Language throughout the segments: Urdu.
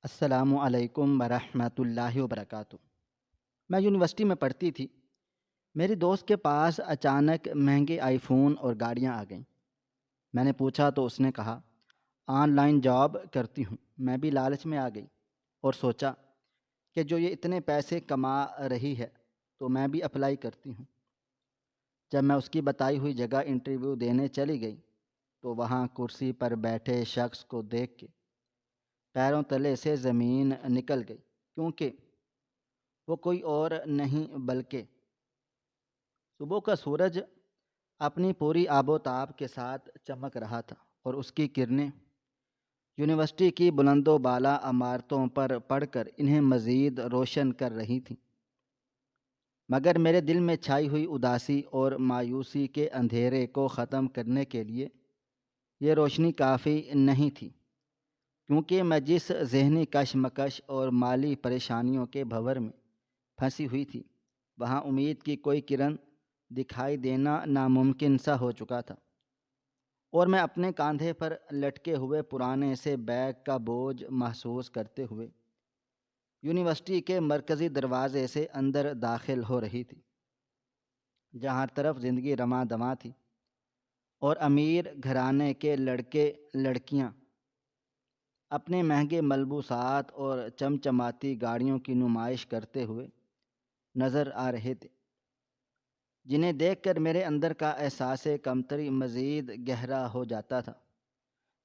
السلام علیکم ورحمۃ اللہ وبرکاتہ۔ میں یونیورسٹی میں پڑھتی تھی۔ میری دوست کے پاس اچانک مہنگے آئی فون اور گاڑیاں آ گئیں۔ میں نے پوچھا تو اس نے کہا آن لائن جاب کرتی ہوں۔ میں بھی لالچ میں آ گئی اور سوچا کہ جو یہ اتنے پیسے کما رہی ہے تو میں بھی اپلائی کرتی ہوں۔ جب میں اس کی بتائی ہوئی جگہ انٹرویو دینے چلی گئی تو وہاں کرسی پر بیٹھے شخص کو دیکھ کے پیروں تلے سے زمین نکل گئی، کیونکہ وہ کوئی اور نہیں بلکہ صبح کا سورج اپنی پوری آب و تاب کے ساتھ چمک رہا تھا، اور اس کی کرنیں یونیورسٹی کی بلند و بالا عمارتوں پر پڑ کر انہیں مزید روشن کر رہی تھیں۔ مگر میرے دل میں چھائی ہوئی اداسی اور مایوسی کے اندھیرے کو ختم کرنے کے لیے یہ روشنی کافی نہیں تھی، کیونکہ میں جس ذہنی کشمکش اور مالی پریشانیوں کے بھنور میں پھنسی ہوئی تھی، وہاں امید کی کوئی کرن دکھائی دینا ناممکن سا ہو چکا تھا، اور میں اپنے کاندھے پر لٹکے ہوئے پرانے سے بیگ کا بوجھ محسوس کرتے ہوئے یونیورسٹی کے مرکزی دروازے سے اندر داخل ہو رہی تھی، جہاں ہر طرف زندگی رواں دواں تھی، اور امیر گھرانے کے لڑکے لڑکیاں اپنے مہنگے ملبوسات اور چمچماتی گاڑیوں کی نمائش کرتے ہوئے نظر آ رہے تھے، جنہیں دیکھ کر میرے اندر کا احساس کمتری مزید گہرا ہو جاتا تھا،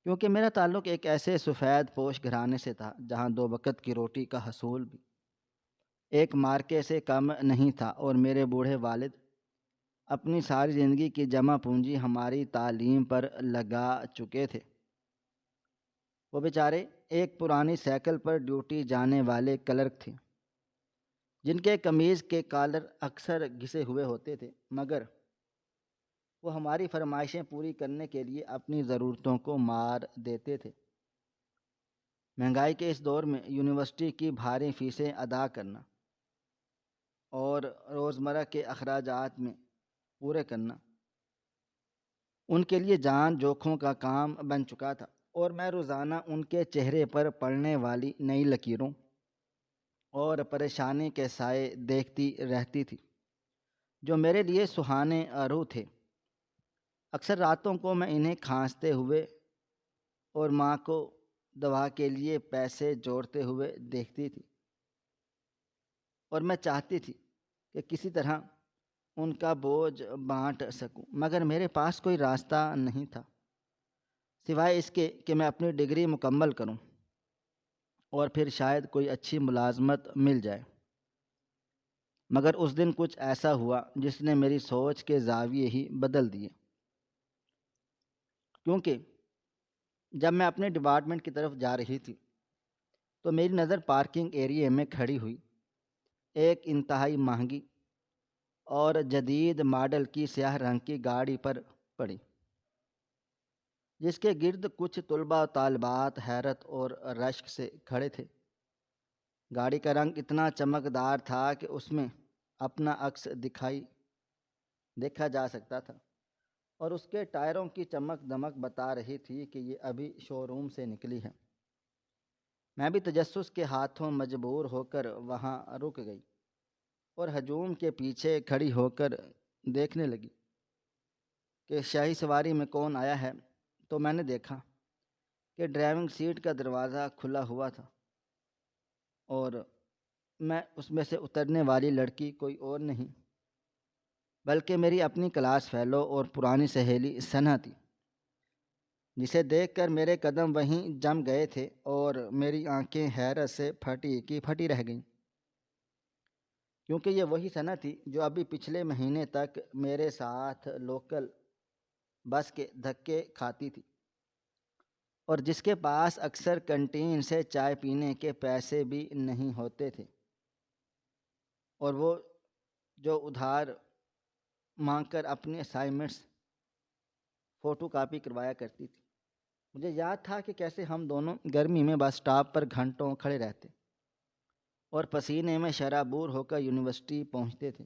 کیونکہ میرا تعلق ایک ایسے سفید پوش گھرانے سے تھا جہاں دو وقت کی روٹی کا حصول بھی ایک مارکے سے کم نہیں تھا، اور میرے بوڑھے والد اپنی ساری زندگی کی جمع پونجی ہماری تعلیم پر لگا چکے تھے۔ وہ بیچارے ایک پرانی سائیکل پر ڈیوٹی جانے والے کلرک تھے، جن کے قمیض کے کالر اکثر گھسے ہوئے ہوتے تھے، مگر وہ ہماری فرمائشیں پوری کرنے کے لیے اپنی ضرورتوں کو مار دیتے تھے۔ مہنگائی کے اس دور میں یونیورسٹی کی بھاری فیسیں ادا کرنا اور روزمرہ کے اخراجات میں پورے کرنا ان کے لیے جان جوکھوں کا کام بن چکا تھا، اور میں روزانہ ان کے چہرے پر پڑنے والی نئی لکیروں اور پریشانی کے سائے دیکھتی رہتی تھی، جو میرے لیے سہانے روح تھے۔ اکثر راتوں کو میں انہیں کھانستے ہوئے اور ماں کو دوا کے لیے پیسے جوڑتے ہوئے دیکھتی تھی، اور میں چاہتی تھی کہ کسی طرح ان کا بوجھ بانٹ سکوں، مگر میرے پاس کوئی راستہ نہیں تھا سوائے اس کے کہ میں اپنی ڈگری مکمل کروں اور پھر شاید کوئی اچھی ملازمت مل جائے۔ مگر اس دن کچھ ایسا ہوا جس نے میری سوچ کے زاویے ہی بدل دیے، کیونکہ جب میں اپنے ڈپارٹمنٹ کی طرف جا رہی تھی تو میری نظر پارکنگ ایریے میں کھڑی ہوئی ایک انتہائی مہنگی اور جدید ماڈل کی سیاہ رنگ کی گاڑی پر پڑی، جس کے گرد کچھ طلباء و طالبات حیرت اور رشک سے کھڑے تھے۔ گاڑی کا رنگ اتنا چمکدار تھا کہ اس میں اپنا عکس دیکھا جا سکتا تھا، اور اس کے ٹائروں کی چمک دمک بتا رہی تھی کہ یہ ابھی شو روم سے نکلی ہے۔ میں بھی تجسس کے ہاتھوں مجبور ہو کر وہاں رک گئی اور ہجوم کے پیچھے کھڑی ہو کر دیکھنے لگی کہ شاہی سواری میں کون آیا ہے، تو میں نے دیکھا کہ ڈرائیونگ سیٹ کا دروازہ کھلا ہوا تھا، اور میں اس میں سے اترنے والی لڑکی کوئی اور نہیں بلکہ میری اپنی کلاس فیلو اور پرانی سہیلی ثنا تھی، جسے دیکھ کر میرے قدم وہیں جم گئے تھے اور میری آنکھیں حیرت سے پھٹی کی پھٹی رہ گئیں، کیونکہ یہ وہی ثنا تھی جو ابھی پچھلے مہینے تک میرے ساتھ لوکل بس کے دھکے کھاتی تھی، اور جس کے پاس اکثر کنٹین سے چائے پینے کے پیسے بھی نہیں ہوتے تھے، اور وہ جو ادھار مانگ کر اپنے اسائنمنٹس فوٹو کاپی کروایا کرتی تھی۔ مجھے یاد تھا کہ کیسے ہم دونوں گرمی میں بس اسٹاپ پر گھنٹوں کھڑے رہتے اور پسینے میں شرابور ہو کر یونیورسٹی پہنچتے تھے،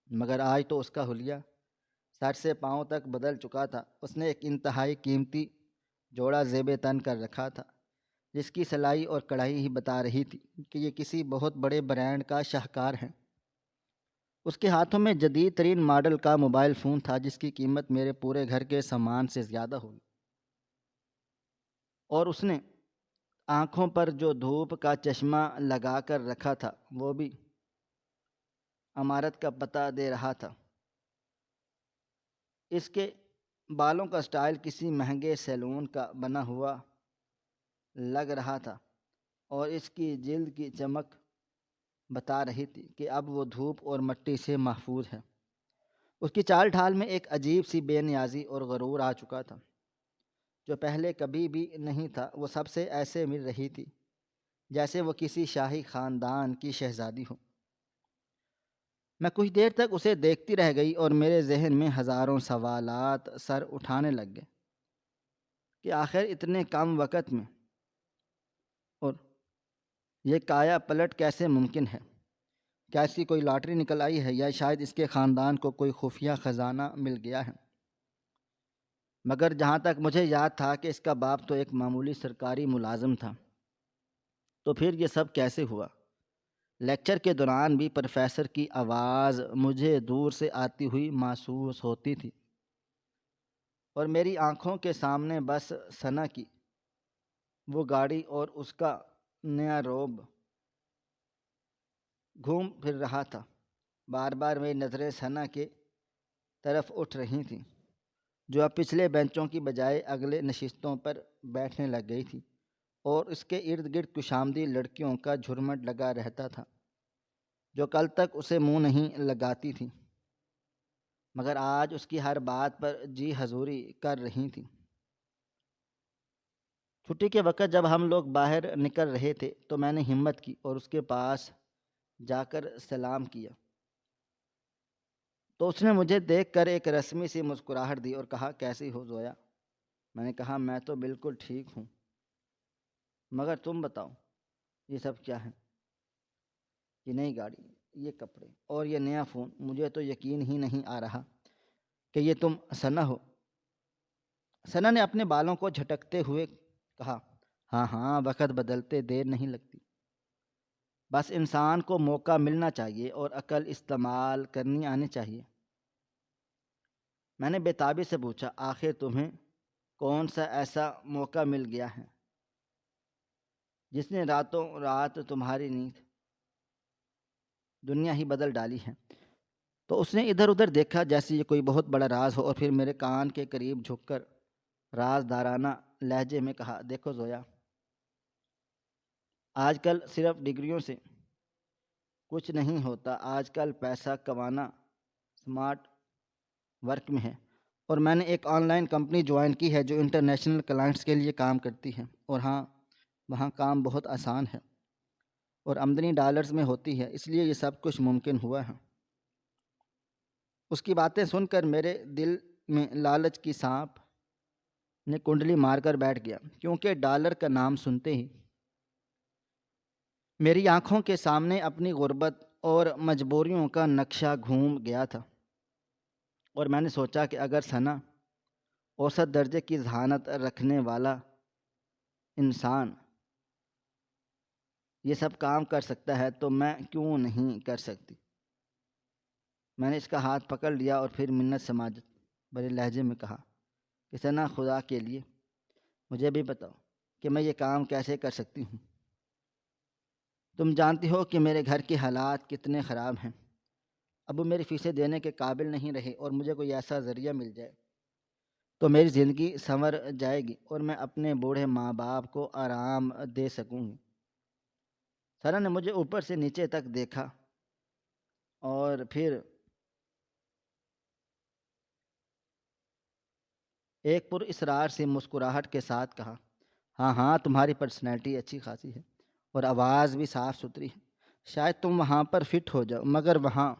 مگر آج تو اس کا حلیہ سر سے پاؤں تک بدل چکا تھا۔ اس نے ایک انتہائی قیمتی جوڑا زیب تن کر رکھا تھا، جس کی سلائی اور کڑھائی ہی بتا رہی تھی کہ یہ کسی بہت بڑے برانڈ کا شاہکار ہے۔ اس کے ہاتھوں میں جدید ترین ماڈل کا موبائل فون تھا جس کی قیمت میرے پورے گھر کے سامان سے زیادہ ہوگی، اور اس نے آنکھوں پر جو دھوپ کا چشمہ لگا کر رکھا تھا وہ بھی عمارت کا پتہ دے رہا تھا۔ اس کے بالوں کا سٹائل کسی مہنگے سیلون کا بنا ہوا لگ رہا تھا، اور اس کی جلد کی چمک بتا رہی تھی کہ اب وہ دھوپ اور مٹی سے محفوظ ہے۔ اس کی چال ڈھال میں ایک عجیب سی بے نیازی اور غرور آ چکا تھا جو پہلے کبھی بھی نہیں تھا۔ وہ سب سے ایسے مل رہی تھی جیسے وہ کسی شاہی خاندان کی شہزادی ہو۔ میں کچھ دیر تک اسے دیکھتی رہ گئی اور میرے ذہن میں ہزاروں سوالات سر اٹھانے لگ گئے کہ آخر اتنے کم وقت میں اور یہ کایا پلٹ کیسے ممکن ہے؟ کیا اس کی کوئی لاٹری نکل آئی ہے، یا شاید اس کے خاندان کو کوئی خفیہ خزانہ مل گیا ہے؟ مگر جہاں تک مجھے یاد تھا کہ اس کا باپ تو ایک معمولی سرکاری ملازم تھا، تو پھر یہ سب کیسے ہوا؟ لیکچر کے دوران بھی پروفیسر کی آواز مجھے دور سے آتی ہوئی محسوس ہوتی تھی، اور میری آنکھوں کے سامنے بس ثنا کی وہ گاڑی اور اس کا نیا روب گھوم پھر رہا تھا۔ بار بار میری نظریں ثنا کے طرف اٹھ رہی تھیں، جو اب پچھلے بینچوں کی بجائے اگلے نشستوں پر بیٹھنے لگ گئی تھی، اور اس کے ارد گرد کشامدی لڑکیوں کا جھرمٹ لگا رہتا تھا جو کل تک اسے منہ نہیں لگاتی تھی مگر آج اس کی ہر بات پر جی حضوری کر رہی تھی۔ چھٹی کے وقت جب ہم لوگ باہر نکل رہے تھے تو میں نے ہمت کی اور اس کے پاس جا کر سلام کیا، تو اس نے مجھے دیکھ کر ایک رسمی سی مسکراہٹ دی اور کہا، کیسی ہو زویا؟ میں نے کہا، میں تو بالکل ٹھیک ہوں، مگر تم بتاؤ یہ سب کیا ہے؟ یہ نئی گاڑی، یہ کپڑے اور یہ نیا فون، مجھے تو یقین ہی نہیں آ رہا کہ یہ تم ثنا ہو۔ ثنا نے اپنے بالوں کو جھٹکتے ہوئے کہا، ہاں ہاں، وقت بدلتے دیر نہیں لگتی، بس انسان کو موقع ملنا چاہیے اور عقل استعمال کرنی آنی چاہیے۔ میں نے بےتابی سے پوچھا، آخر تمہیں کون سا ایسا موقع مل گیا ہے جس نے راتوں رات تمہاری نیند دنیا ہی بدل ڈالی ہے؟ تو اس نے ادھر ادھر دیکھا جیسے یہ کوئی بہت بڑا راز ہو، اور پھر میرے کان کے قریب جھک کر رازدارانہ لہجے میں کہا، دیکھو زویا، آج کل صرف ڈگریوں سے کچھ نہیں ہوتا، آج کل پیسہ کمانا سمارٹ ورک میں ہے، اور میں نے ایک آن لائن کمپنی جوائن کی ہے جو انٹرنیشنل کلائنٹس کے لیے کام کرتی ہے، اور ہاں، وہاں کام بہت آسان ہے اور آمدنی ڈالرز میں ہوتی ہے، اس لیے یہ سب کچھ ممکن ہوا ہے۔ اس کی باتیں سن کر میرے دل میں لالچ کی سانپ نے کنڈلی مار کر بیٹھ گیا، کیونکہ ڈالر کا نام سنتے ہی میری آنکھوں کے سامنے اپنی غربت اور مجبوریوں کا نقشہ گھوم گیا تھا، اور میں نے سوچا کہ اگر ثنا اوسط درجے کی ذہانت رکھنے والا انسان یہ سب کام کر سکتا ہے تو میں کیوں نہیں کر سکتی؟ میں نے اس کا ہاتھ پکڑ لیا اور پھر منت سماجت بڑے لہجے میں کہا کہ ثنا، خدا کے لیے مجھے بھی بتاؤ کہ میں یہ کام کیسے کر سکتی ہوں؟ تم جانتی ہو کہ میرے گھر کے حالات کتنے خراب ہیں، ابو میری فیسیں دینے کے قابل نہیں رہے، اور مجھے کوئی ایسا ذریعہ مل جائے تو میری زندگی سنور جائے گی اور میں اپنے بوڑھے ماں باپ کو آرام دے سکوں گی۔ ثنا نے مجھے اوپر سے نیچے تک دیکھا اور پھر ایک پر اصرار سی مسکراہٹ کے ساتھ کہا، ہاں ہاں، تمہاری پرسنالٹی اچھی خاصی ہے اور آواز بھی صاف ستھری ہے، شاید تم وہاں پر فٹ ہو جاؤ، مگر وہاں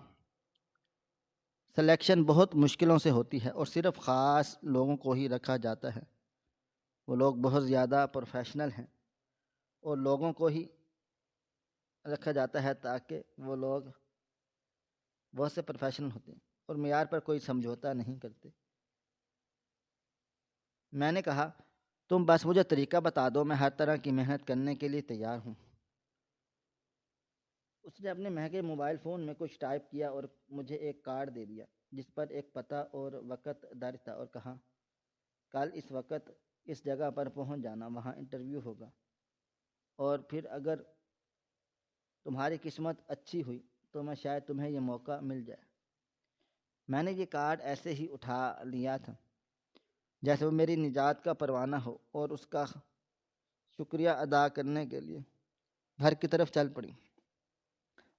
سلیکشن بہت مشکلوں سے ہوتی ہے اور صرف خاص لوگوں کو ہی رکھا جاتا ہے۔ وہ لوگ بہت زیادہ پروفیشنل ہیں اور لوگوں کو ہی رکھا جاتا ہے تاکہ وہ لوگ بہت سے پروفیشنل ہوتے ہیں اور معیار پر کوئی سمجھوتا نہیں کرتے۔ میں نے کہا، تم بس مجھے طریقہ بتا دو، میں ہر طرح کی محنت کرنے کے لیے تیار ہوں۔ اس نے اپنے مہنگے موبائل فون میں کچھ ٹائپ کیا اور مجھے ایک کارڈ دے دیا جس پر ایک پتہ اور وقت درج تھا، اور کہا کل اس وقت اس جگہ پر پہنچ جانا، وہاں انٹرویو ہوگا، اور پھر اگر تمہاری قسمت اچھی ہوئی تو میں شاید تمہیں یہ موقع مل جائے۔ میں نے یہ کارڈ ایسے ہی اٹھا لیا تھا جیسے وہ میری نجات کا پروانہ ہو، اور اس کا شکریہ ادا کرنے کے لیے گھر کی طرف چل پڑی۔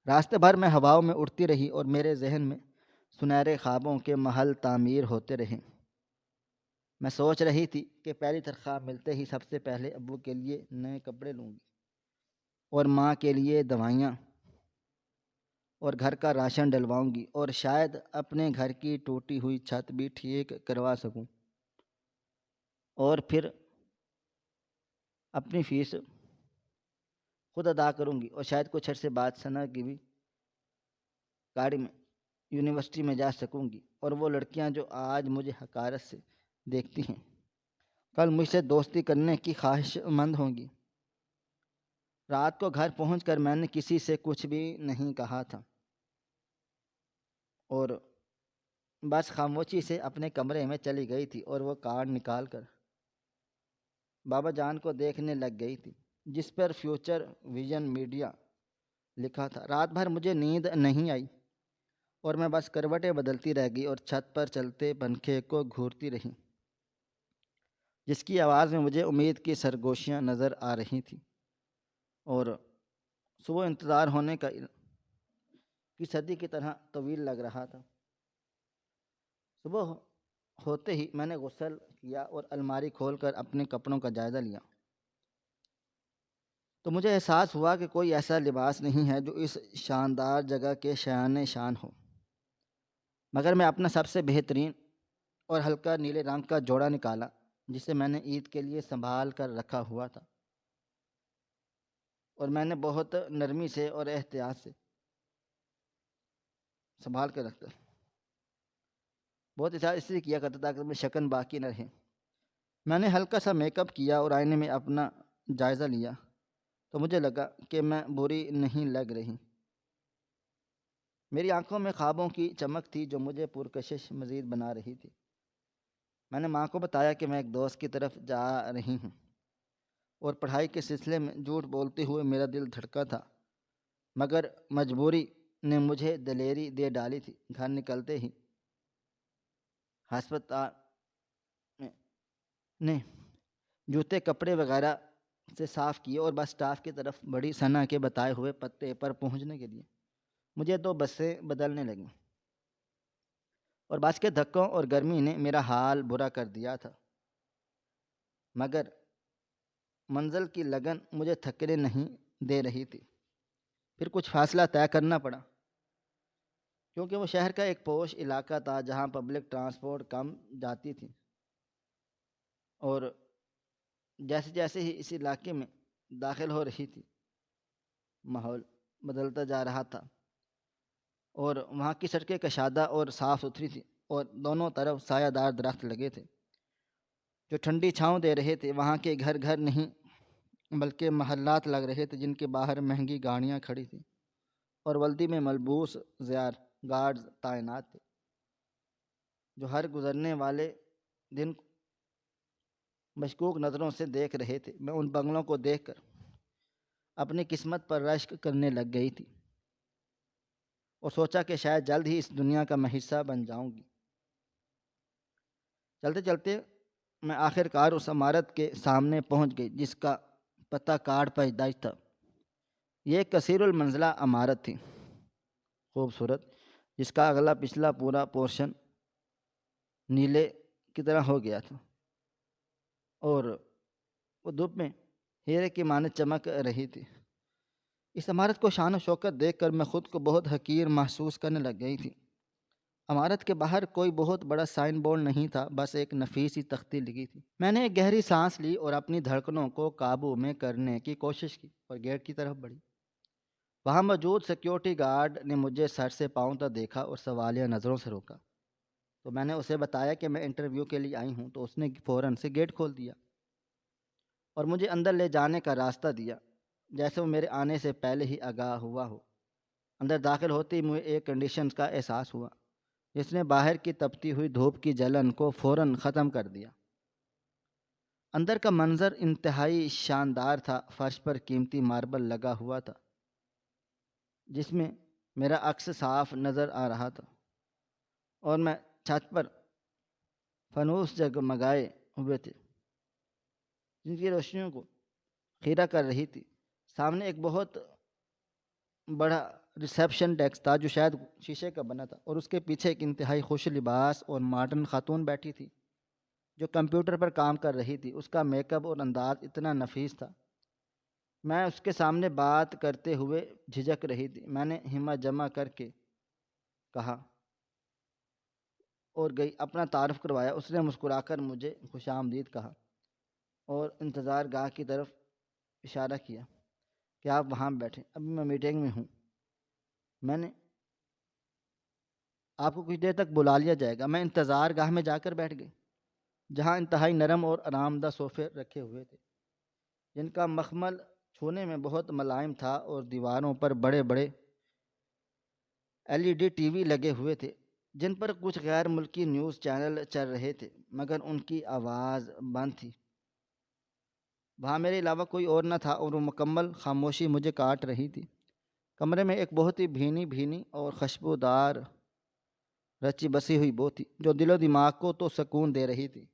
راستے بھر میں ہواؤں میں اڑتی رہی اور میرے ذہن میں سنہرے خوابوں کے محل تعمیر ہوتے رہے۔ میں سوچ رہی تھی کہ پہلی تنخواہ ملتے ہی سب سے پہلے ابو کے لیے نئے کپڑے لوں گی، اور ماں کے لیے دوائیاں اور گھر کا راشن ڈلواؤں گی، اور شاید اپنے گھر کی ٹوٹی ہوئی چھت بھی ٹھیک کروا سکوں، اور پھر اپنی فیس خود ادا کروں گی، اور شاید کچھ عرصے بعد ثنا کی بھی گاڑی میں یونیورسٹی میں جا سکوں گی، اور وہ لڑکیاں جو آج مجھے حقارت سے دیکھتی ہیں کل مجھ سے دوستی کرنے کی خواہش مند ہوں گی۔ رات کو گھر پہنچ کر میں نے کسی سے کچھ بھی نہیں کہا تھا، اور بس خاموشی سے اپنے کمرے میں چلی گئی تھی اور وہ کارڈ نکال کر بابا جان کو دیکھنے لگ گئی تھی جس پر فیوچر ویژن میڈیا لکھا تھا۔ رات بھر مجھے نیند نہیں آئی اور میں بس کروٹیں بدلتی رہ گئی اور چھت پر چلتے پنکھے کو گھورتی رہی، جس کی آواز میں مجھے امید کی سرگوشیاں نظر آ رہی تھیں، اور صبح انتظار ہونے کی صدی کی طرح طویل لگ رہا تھا۔ صبح ہوتے ہی میں نے غسل کیا اور الماری کھول کر اپنے کپڑوں کا جائزہ لیا تو مجھے احساس ہوا کہ کوئی ایسا لباس نہیں ہے جو اس شاندار جگہ کے شایان شان ہو، مگر میں اپنا سب سے بہترین اور ہلکا نیلے رنگ کا جوڑا نکالا جسے میں نے عید کے لیے سنبھال کر رکھا ہوا تھا، اور میں نے بہت نرمی سے اور احتیاط سے سنبھال کر رکھتا، بہت احتیاط اس لیے کیا کرتا تاکہ میں شکن باقی نہ رہے۔ میں نے ہلکا سا میک اپ کیا اور آئینے میں اپنا جائزہ لیا تو مجھے لگا کہ میں بری نہیں لگ رہی۔ میری آنکھوں میں خوابوں کی چمک تھی جو مجھے پرکشش مزید بنا رہی تھی۔ میں نے ماں کو بتایا کہ میں ایک دوست کی طرف جا رہی ہوں، اور پڑھائی کے سلسلے میں جھوٹ بولتے ہوئے میرا دل دھڑکا تھا، مگر مجبوری نے مجھے دلیری دے ڈالی تھی۔ گھر نکلتے ہی ہسپتال نے جوتے کپڑے وغیرہ سے صاف کیے اور بس اسٹاف کی طرف بڑی ثنا کے بتائے ہوئے پتے پر پہنچنے کے لیے مجھے 2 بسیں بدلنے لگیں، اور بس کے دھکوں اور گرمی نے میرا حال برا کر دیا تھا، مگر منزل کی لگن مجھے تھکنے نہیں دے رہی تھی۔ پھر کچھ فاصلہ طے کرنا پڑا کیونکہ وہ شہر کا ایک پوش علاقہ تھا جہاں پبلک ٹرانسپورٹ کم جاتی تھی، اور جیسے جیسے ہی اس علاقے میں داخل ہو رہی تھی ماحول بدلتا جا رہا تھا، اور وہاں کی سڑکیں کشادہ اور صاف ستھری تھیں، اور دونوں طرف سایہ دار درخت لگے تھے جو ٹھنڈی چھاؤں دے رہے تھے۔ وہاں کے گھر گھر نہیں بلکہ محلات لگ رہے تھے جن کے باہر مہنگی گاڑیاں کھڑی تھیں، اور ولدی میں ملبوس زیار گارڈز تعینات تھے جو ہر گزرنے والے دن مشکوک نظروں سے دیکھ رہے تھے۔ میں ان بنگلوں کو دیکھ کر اپنی قسمت پر رشک کرنے لگ گئی تھی اور سوچا کہ شاید جلد ہی اس دنیا کا میں حصہ بن جاؤں گی۔ چلتے چلتے میں آخر کار اس عمارت کے سامنے پہنچ گئی جس کا پتہ کارڈ پر درج تھا۔ یہ ایک کثیر المنزلہ عمارت تھی، خوبصورت، جس کا اگلا پچھلا پورا پورشن نیلے کی طرح ہو گیا تھا، اور وہ دھوپ میں ہیرے کی مانند چمک رہی تھی۔ اس عمارت کو شان و شوکت دیکھ کر میں خود کو بہت حقیر محسوس کرنے لگ گئی تھی۔ عمارت کے باہر کوئی بہت بڑا سائن بورڈ نہیں تھا، بس ایک نفیس سی تختی لگی تھی۔ میں نے ایک گہری سانس لی اور اپنی دھڑکنوں کو قابو میں کرنے کی کوشش کی اور گیٹ کی طرف بڑھی۔ وہاں موجود سیکیورٹی گارڈ نے مجھے سر سے پاؤں تک دیکھا اور سوالیہ نظروں سے روکا، تو میں نے اسے بتایا کہ میں انٹرویو کے لیے آئی ہوں، تو اس نے فوراً سے گیٹ کھول دیا۔ اور مجھے اندر لے جانے کا راستہ دیا، جیسے وہ میرے آنے سے پہلے ہی آگاہ ہوا ہو۔ اندر داخل ہوتے ہی مجھے ایئر کنڈیشنز کا احساس ہوا، جس نے باہر کی تپتی ہوئی دھوپ کی جلن کو فوراً ختم کر دیا۔ اندر کا منظر انتہائی شاندار تھا۔ فرش پر قیمتی ماربل لگا ہوا تھا، جس میں میرا عکس صاف نظر آ رہا تھا، اور میں چھت پر فانوس جگمگائے ہوئے تھے جن کی روشنیوں کو خیرہ کر رہی تھی۔ سامنے ایک بہت بڑا ریسیپشن ڈیسک تھا جو شاید شیشے کا بنا تھا، اور اس کے پیچھے ایک انتہائی خوش لباس اور ماڈرن خاتون بیٹھی تھی جو کمپیوٹر پر کام کر رہی تھی۔ اس کا میک اپ اور انداز اتنا نفیس تھا، میں اس کے سامنے بات کرتے ہوئے جھجک رہی تھی۔ میں نے ہمت جمع کر کے کہا اور گئی اپنا تعارف کروایا۔ اس نے مسکرا کر مجھے خوش آمدید کہا اور انتظار گاہ کی طرف اشارہ کیا کہ آپ وہاں بیٹھیں، ابھی میں میٹنگ میں ہوں۔ میں نے آپ کو کچھ دیر تک بلا لیا جائے گا۔ میں انتظار گاہ میں جا کر بیٹھ گئی، جہاں انتہائی نرم اور آرام دہ صوفے رکھے ہوئے تھے جن کا مخمل چھونے میں بہت ملائم تھا، اور دیواروں پر بڑے بڑے LED ٹی وی لگے ہوئے تھے جن پر کچھ غیر ملکی نیوز چینل چل رہے تھے، مگر ان کی آواز بند تھی۔ وہاں میرے علاوہ کوئی اور نہ تھا، اور وہ مکمل خاموشی مجھے کاٹ رہی تھی۔ کمرے میں ایک بہت ہی بھینی اور خوشبودار رچی بسی ہوئی بو تھی جو دل و دماغ کو تو سکون دے رہی تھی،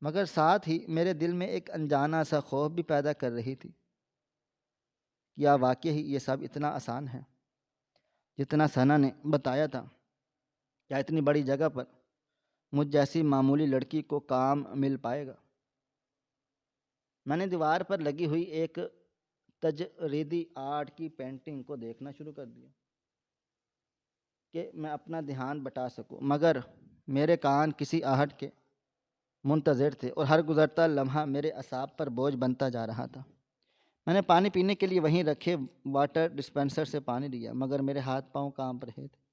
مگر ساتھ ہی میرے دل میں ایک انجانا سا خوف بھی پیدا کر رہی تھی۔ کیا واقعی یہ سب اتنا آسان ہے جتنا ثنا نے بتایا تھا؟ کیا اتنی بڑی جگہ پر مجھ جیسی معمولی لڑکی کو کام مل پائے گا؟ میں نے دیوار پر لگی ہوئی ایک تجریدی آرٹ کی پینٹنگ کو دیکھنا شروع کر دیا کہ میں اپنا دھیان بٹا سکوں، مگر میرے کان کسی آہٹ کے منتظر تھے، اور ہر گزرتا لمحہ میرے اعصاب پر بوجھ بنتا جا رہا تھا۔ میں نے پانی پینے کے لیے وہیں رکھے واٹر ڈسپنسر سے پانی لیا، مگر میرے ہاتھ پاؤں کانپ رہے تھے۔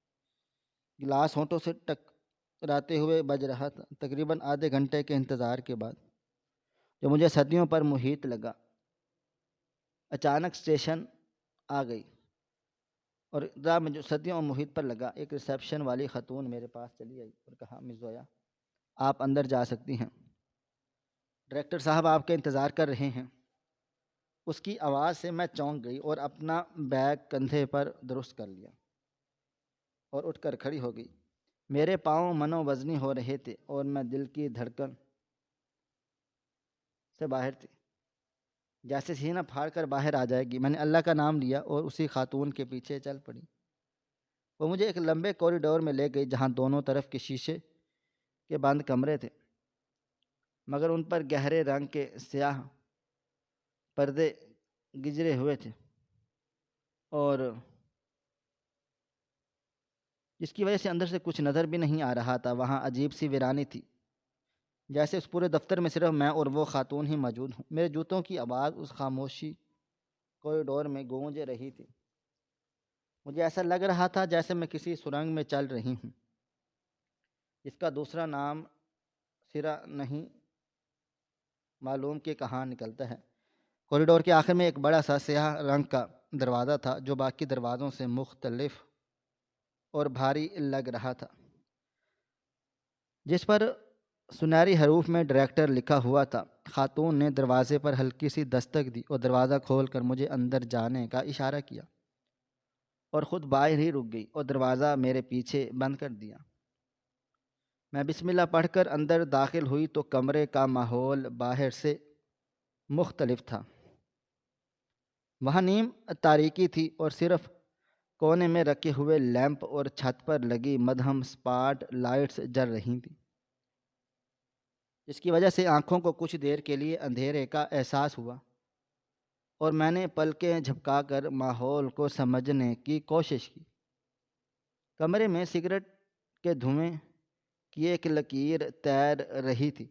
گلاس ہونٹوں سے ٹکراتے ہوئے بج رہا تھا۔ تقریباً آدھے گھنٹے کے انتظار کے بعد، جو مجھے صدیوں پر محیط لگا، اچانک اسٹیشن آ گئی، اور راہ میں جو صدیوں محیط پر لگا، ایک ریسیپشن والی خاتون میرے پاس چلی آئی اور کہا، مس زویا، آپ اندر جا سکتی ہیں، ڈائریکٹر صاحب آپ کا انتظار کر رہے ہیں۔ اس کی آواز سے میں چونک گئی اور اپنا بیگ کندھے پر درست کر لیا اور اٹھ کر کھڑی ہو گئی۔ میرے پاؤں منو وزنی ہو رہے تھے، اور میں دل کی دھڑکن سے باہر تھی، جیسے سینہ پھاڑ کر باہر آ جائے گی۔ میں نے اللہ کا نام لیا اور اسی خاتون کے پیچھے چل پڑی۔ وہ مجھے ایک لمبے کوریڈور میں لے گئی جہاں دونوں طرف کے شیشے کے بند کمرے تھے، مگر ان پر گہرے رنگ کے سیاہ پردے گجرے ہوئے تھے، اور جس کی وجہ سے اندر سے کچھ نظر بھی نہیں آ رہا تھا۔ وہاں عجیب سی ویرانی تھی، جیسے اس پورے دفتر میں صرف میں اور وہ خاتون ہی موجود ہوں۔ میرے جوتوں کی آواز اس خاموشی کوریڈور میں گونج رہی تھی۔ مجھے ایسا لگ رہا تھا جیسے میں کسی سرنگ میں چل رہی ہوں جس کا دوسرا نام سرا نہیں معلوم کہ کہاں نکلتا ہے۔ کوریڈور کے آخر میں ایک بڑا سا سیاہ رنگ کا دروازہ تھا جو باقی دروازوں سے مختلف اور بھاری لگ رہا تھا، جس پر سنہری حروف میں ڈائریکٹر لکھا ہوا تھا۔ خاتون نے دروازے پر ہلکی سی دستک دی اور دروازہ کھول کر مجھے اندر جانے کا اشارہ کیا، اور خود باہر ہی رک گئی اور دروازہ میرے پیچھے بند کر دیا۔ میں بسم اللہ پڑھ کر اندر داخل ہوئی تو کمرے کا ماحول باہر سے مختلف تھا۔ وہاں نیم تاریکی تھی، اور صرف کونے میں رکھے ہوئے لیمپ اور چھت پر لگی مدھم اسپاٹ لائٹس جل رہی تھیں، جس کی وجہ سے آنکھوں کو کچھ دیر کے لیے اندھیرے کا احساس ہوا، اور میں نے پلکیں جھپکا کر ماحول کو سمجھنے کی کوشش کی۔ کمرے میں سگریٹ کے دھوئیں کی ایک لکیر تیر رہی تھی،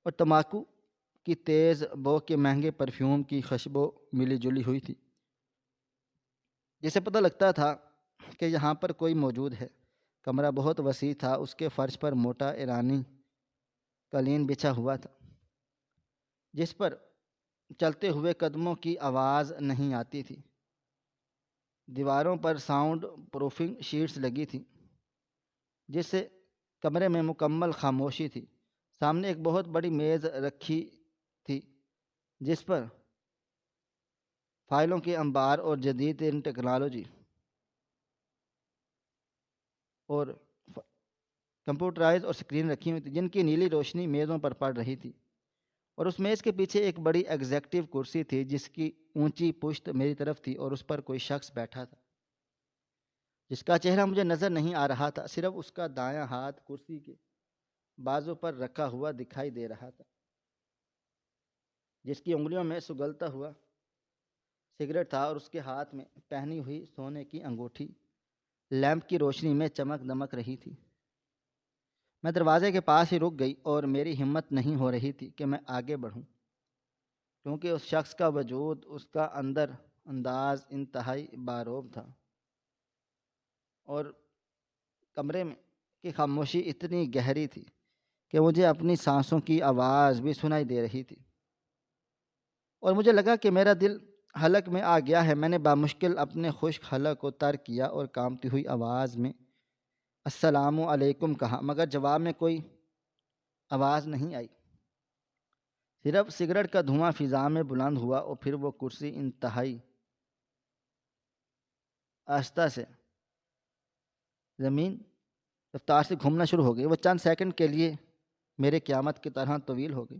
اور تمباکو کی تیز بو کے مہنگے پرفیوم کی خوشبو ملی جلی ہوئی تھی، جسے پتہ لگتا تھا کہ یہاں پر کوئی موجود ہے۔ کمرہ بہت وسیع تھا، اس کے فرش پر موٹا ایرانی قالین بچھا ہوا تھا، جس پر چلتے ہوئے قدموں کی آواز نہیں آتی تھی۔ دیواروں پر ساؤنڈ پروفنگ شیٹس لگی تھیں جس سے کمرے میں مکمل خاموشی تھی۔ سامنے ایک بہت بڑی میز رکھی تھی جس پر فائلوں کے انبار اور جدید ترین ٹیکنالوجی اور کمپیوٹرائز اور اسکرین رکھی ہوئی تھی جن کی نیلی روشنی میزوں پر پڑ رہی تھی، اور اس میز کے پیچھے ایک بڑی ایگزیکٹو کرسی تھی جس کی اونچی پشت میری طرف تھی اور اس پر کوئی شخص بیٹھا تھا جس کا چہرہ مجھے نظر نہیں آ رہا تھا، صرف اس کا دایاں ہاتھ کرسی کے بازو پر رکھا ہوا دکھائی دے رہا تھا، جس کی انگلیوں میں سگلتا ہوا سگریٹ تھا اور اس کے ہاتھ میں پہنی ہوئی سونے کی انگوٹھی لیمپ کی روشنی میں چمک دمک رہی تھی۔ میں دروازے کے پاس ہی رک گئی اور میری ہمت نہیں ہو رہی تھی کہ میں آگے بڑھوں، کیونکہ اس شخص کا وجود، اس کا انداز انتہائی باروب تھا، اور کمرے میں کی خاموشی اتنی گہری تھی کہ مجھے اپنی سانسوں کی آواز بھی سنائی دے رہی تھی، اور مجھے لگا کہ میرا دل حلق میں آ گیا ہے۔ میں نے بامشکل اپنے خشک حلق کو تر کیا اور کانپتی ہوئی آواز میں السلام علیکم کہا، مگر جواب میں کوئی آواز نہیں آئی، صرف سگریٹ کا دھواں فضا میں بلند ہوا، اور پھر وہ کرسی انتہائی آہستہ سے زمین رفتار سے گھومنا شروع ہو گئی۔ وہ چند سیکنڈ کے لیے میرے قیامت کی طرح طویل ہو گئی،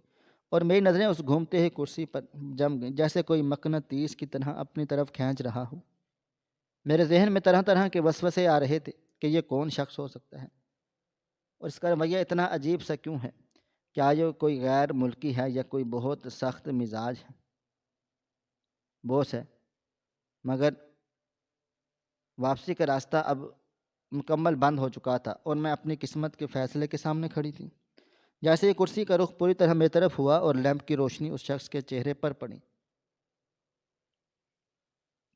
اور میری نظریں اس گھومتے ہوئے کرسی پر جم گئیں جیسے کوئی مقناطیس کی طرح اپنی طرف کھینچ رہا ہو۔ میرے ذہن میں طرح طرح کے وسوسے آ رہے تھے کہ یہ کون شخص ہو سکتا ہے، اور اس کا رویہ اتنا عجیب سا کیوں ہے؟ کیا یہ کوئی غیر ملکی ہے یا کوئی بہت سخت مزاج ہے بوس ہے؟ مگر واپسی کا راستہ اب مکمل بند ہو چکا تھا، اور میں اپنی قسمت کے فیصلے کے سامنے کھڑی تھی۔ جیسے ہی کرسی کا رخ پوری طرح میری طرف ہوا اور لیمپ کی روشنی اس شخص کے چہرے پر پڑی،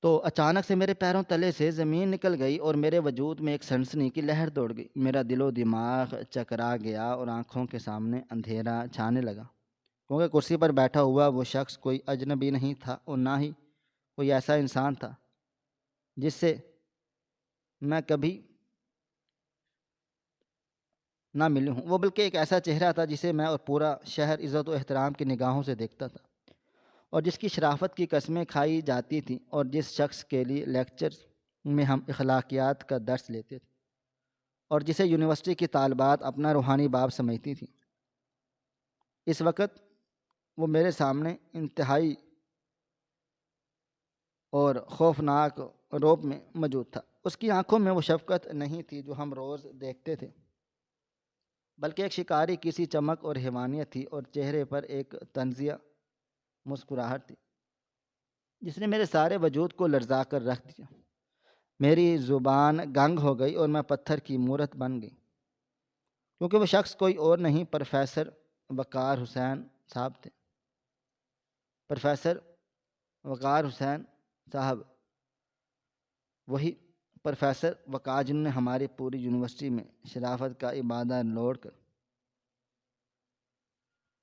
تو اچانک سے میرے پیروں تلے سے زمین نکل گئی اور میرے وجود میں ایک سنسنی کی لہر دوڑ گئی۔ میرا دل و دماغ چکرا گیا اور آنکھوں کے سامنے اندھیرا چھانے لگا، کیونکہ کرسی پر بیٹھا ہوا وہ شخص کوئی اجنبی نہیں تھا، اور نہ ہی کوئی ایسا انسان تھا جس سے میں کبھی نہ ملی ہوں، وہ بلکہ ایک ایسا چہرہ تھا جسے میں اور پورا شہر عزت و احترام کی نگاہوں سے دیکھتا تھا، اور جس کی شرافت کی قسمیں کھائی جاتی تھیں، اور جس شخص کے لیے لیکچرز میں ہم اخلاقیات کا درس لیتے تھے، اور جسے یونیورسٹی کی طالبات اپنا روحانی باپ سمجھتی تھیں۔ اس وقت وہ میرے سامنے انتہائی اور خوفناک روپ میں موجود تھا۔ اس کی آنکھوں میں وہ شفقت نہیں تھی جو ہم روز دیکھتے تھے، بلکہ ایک شکاری کی سی چمک اور حیوانیت تھی، اور چہرے پر ایک طنزیہ مسکراہٹ تھی جس نے میرے سارے وجود کو لرزا کر رکھ دیا۔ میری زبان گنگ ہو گئی اور میں پتھر کی مورت بن گئی، کیونکہ وہ شخص کوئی اور نہیں، پروفیسر وقار حسین صاحب تھے۔ پروفیسر وقار حسین صاحب، وہی پروفیسر وقار جنہوں نے ہماری پوری یونیورسٹی میں شرافت کا ابادہ لوڑ کر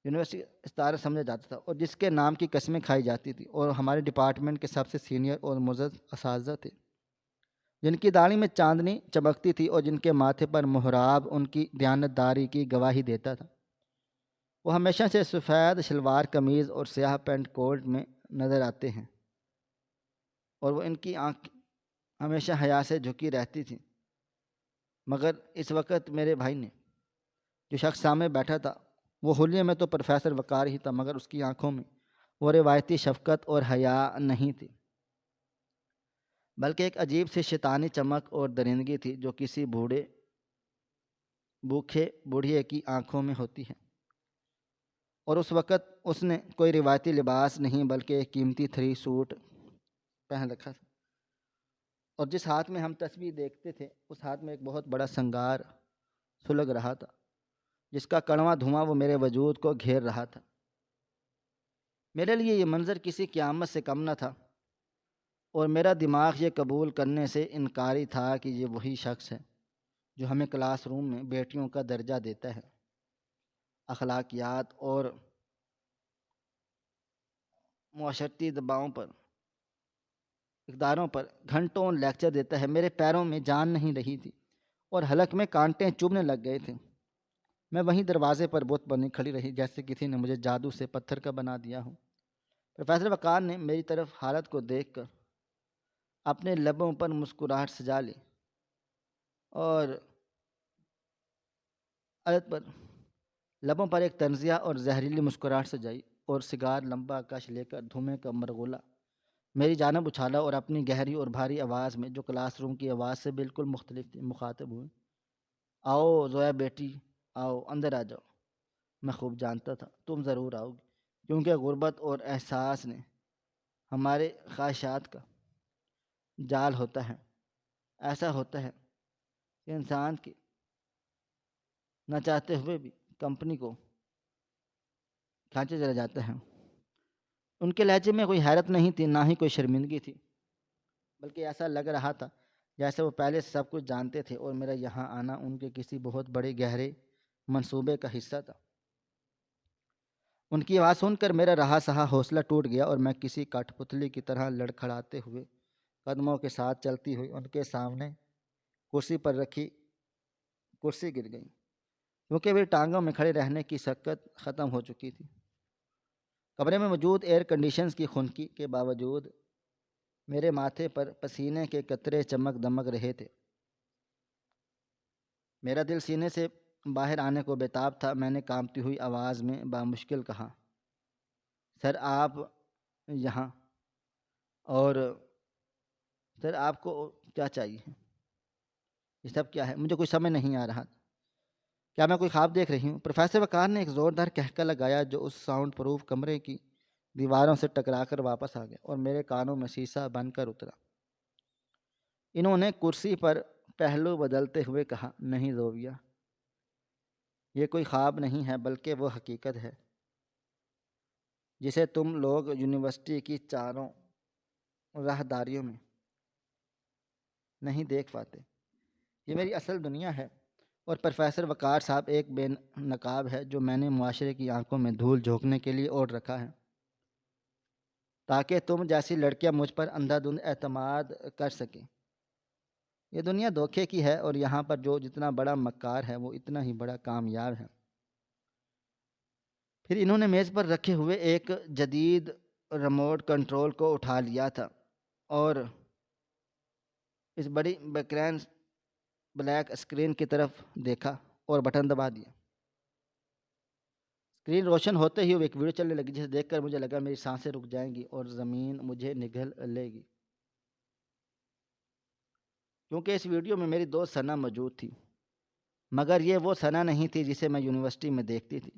یونیورسٹی ستارہ سمجھا جاتا تھا، اور جس کے نام کی قسمیں کھائی جاتی تھی، اور ہمارے ڈپارٹمنٹ کے سب سے سینئر اور معزز اساتذہ تھے، جن کی داڑھی میں چاندنی چمکتی تھی اور جن کے ماتھے پر محراب ان کی دیانتداری کی گواہی دیتا تھا۔ وہ ہمیشہ سے سفید شلوار قمیض اور سیاہ پینٹ کوٹ میں نظر آتے ہیں، اور وہ ان کی آنکھ ہمیشہ حیا سے جھکی رہتی تھی، مگر اس وقت میرے بھائی نے جو شخص سامنے بیٹھا تھا وہ حلیے میں تو پروفیسر وقار ہی تھا، مگر اس کی آنکھوں میں وہ روایتی شفقت اور حیا نہیں تھی، بلکہ ایک عجیب سی شیطانی چمک اور درندگی تھی جو کسی بھوکھے بوڑھے کی آنکھوں میں ہوتی ہے۔ اور اس وقت اس نے کوئی روایتی لباس نہیں بلکہ ایک قیمتی 3 سوٹ پہن رکھا تھا، اور جس ہاتھ میں ہم تسبیح دیکھتے تھے اس ہاتھ میں ایک بہت بڑا سنگار سلگ رہا تھا، جس کا کڑواں دھواں وہ میرے وجود کو گھیر رہا تھا۔ میرے لیے یہ منظر کسی قیامت سے کم نہ تھا، اور میرا دماغ یہ قبول کرنے سے انکاری تھا کہ یہ وہی شخص ہے جو ہمیں کلاس روم میں بیٹیوں کا درجہ دیتا ہے، اخلاقیات اور معاشرتی دباؤں پر، اقداروں پر گھنٹوں لیکچر دیتا ہے، میرے پیروں میں جان نہیں رہی تھی اور حلق میں کانٹے چبھنے لگ گئے تھے۔ میں وہیں دروازے پر بت بنی کھڑی رہی، جیسے کسی نے مجھے جادو سے پتھر کا بنا دیا ہو۔ پروفیسر وقار نے میری طرف حالت کو دیکھ کر اپنے لبوں پر مسکراہٹ سجا لی اور عدد پر لبوں پر ایک طنزیہ اور زہریلی مسکراہٹ سجائی اور سگار لمبا کش لے کر دھومے کا مرغولا میری جانب اچھالا اور اپنی گہری اور بھاری آواز میں، جو کلاس روم کی آواز سے بالکل مختلف تھی، مخاطب ہوئے: آؤ زویا بیٹی، آؤ اندر آ جاؤ۔ میں خوب جانتا تھا تم ضرور آؤ گی، کیونکہ غربت اور احساس نے ہمارے خواہشات کا جال ہوتا ہے۔ ایسا ہوتا ہے کہ انسان کی نہ چاہتے ہوئے بھی کمپنی کو کھانچے چلا جاتا ہے۔ ان کے لہجے میں کوئی حیرت نہیں تھی، نہ ہی کوئی شرمندگی تھی، بلکہ ایسا لگ رہا تھا جیسے وہ پہلے سے سب کچھ جانتے تھے اور میرا یہاں آنا ان کے کسی بہت بڑے گہرے منصوبے کا حصہ تھا۔ ان کی آواز سن کر میرا رہا سہا حوصلہ ٹوٹ گیا اور میں کسی کاٹھ پتلی کی طرح لڑکھڑاتے ہوئے قدموں کے ساتھ چلتی ہوئی ان کے سامنے کرسی پر رکھی کرسی گر گئی، کیونکہ میری ٹانگوں میں کھڑے رہنے کی شکت ختم ہو چکی تھی۔ کمرے میں موجود ایئر کنڈیشنز کی خنکی کے باوجود میرے ماتھے پر پسینے کے قطرے چمک دمک رہے تھے۔ میرا دل سینے سے باہر آنے کو بےتاب تھا۔ میں نے کانپتی ہوئی آواز میں بامشکل کہا: سر آپ یہاں، اور سر آپ کو کیا چاہیے؟ یہ سب کیا ہے؟ مجھے کوئی سمجھ نہیں آ رہا۔ کیا میں کوئی خواب دیکھ رہی ہوں؟ پروفیسر وقار نے ایک زوردار کہکا لگایا جو اس ساؤنڈ پروف کمرے کی دیواروں سے ٹکرا کر واپس آ گیا اور میرے کانوں میں شیشہ بن کر اترا۔ انہوں نے کرسی پر پہلو بدلتے ہوئے کہا: نہیں زویا، یہ کوئی خواب نہیں ہے، بلکہ وہ حقیقت ہے جسے تم لوگ یونیورسٹی کی چاروں راہداریوں میں نہیں دیکھ پاتے۔ یہ میری اصل دنیا ہے، اور پروفیسر وقار صاحب ایک بے نقاب ہے جو میں نے معاشرے کی آنکھوں میں دھول جھونکنے کے لیے اوڑھ رکھا ہے، تاکہ تم جیسی لڑکیاں مجھ پر اندھا دھند اعتماد کر سکیں۔ یہ دنیا دھوکے کی ہے، اور یہاں پر جو جتنا بڑا مکار ہے وہ اتنا ہی بڑا کامیاب ہے۔ پھر انہوں نے میز پر رکھے ہوئے ایک جدید ریموٹ کنٹرول کو اٹھا لیا تھا اور اس بڑی بیکرین بلیک اسکرین کی طرف دیکھا اور بٹن دبا دیا۔ اسکرین روشن ہوتے ہی وہ ایک ویڈیو چلنے لگی، جسے دیکھ کر مجھے لگا میری سانسیں رک جائیں گی اور زمین مجھے نگل لے گی، کیونکہ اس ویڈیو میں میری دوست ثنا موجود تھی، مگر یہ وہ ثنا نہیں تھی جسے میں یونیورسٹی میں دیکھتی تھی،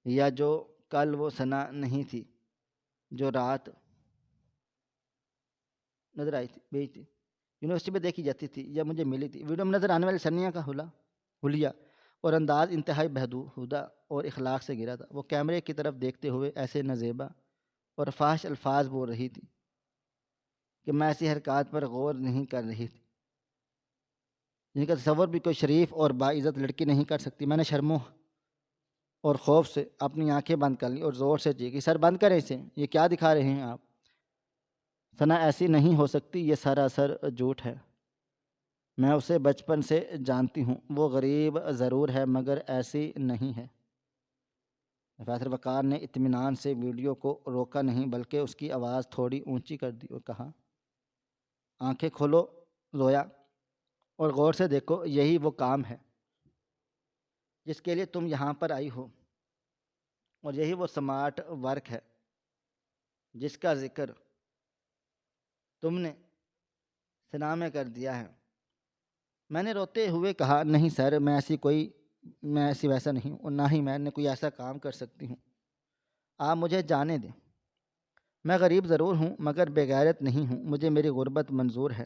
یا جو کل وہ ثنا نہیں تھی جو رات نظر آئی تھی بھیج تھی یونیورسٹی میں دیکھی جاتی تھی یا مجھے ملی تھی۔ ویڈیو میں نظر آنے والی ثنیا کا حلیہ اور انداز انتہائی بہودہ اور اخلاق سے گرا تھا۔ وہ کیمرے کی طرف دیکھتے ہوئے ایسے نازیبا اور فاحش الفاظ بول رہی تھی کہ میں ایسی حرکات پر غور نہیں کر رہی تھی جن کا تصور بھی کوئی شریف اور باعزت لڑکی نہیں کر سکتی۔ میں نے شرم اور خوف سے اپنی آنکھیں بند کر لی اور زور سے چیخی: سر بند کریں اسے، یہ کیا دکھا رہے ہیں آپ؟ ثنا ایسی نہیں ہو سکتی، یہ سراسر جھوٹ ہے۔ میں اسے بچپن سے جانتی ہوں، وہ غریب ضرور ہے مگر ایسی نہیں ہے۔ پروفیسر وقار نے اطمینان سے ویڈیو کو روکا نہیں، بلکہ اس کی آواز تھوڑی اونچی کر دی اور کہا: آنکھیں کھولو زویا، اور غور سے دیکھو، یہی وہ کام ہے جس کے لیے تم یہاں پر آئی ہو، اور یہی وہ سمارٹ ورک ہے جس کا ذکر تم نے ثنا میں کر دیا ہے۔ میں نے روتے ہوئے کہا: نہیں سر، میں ایسی ویسا نہیں ہوں، اور نہ ہی میں نے کوئی ایسا کام کر سکتی ہوں۔ آپ مجھے جانے دیں۔ میں غریب ضرور ہوں مگر بے غیرت نہیں ہوں۔ مجھے میری غربت منظور ہے،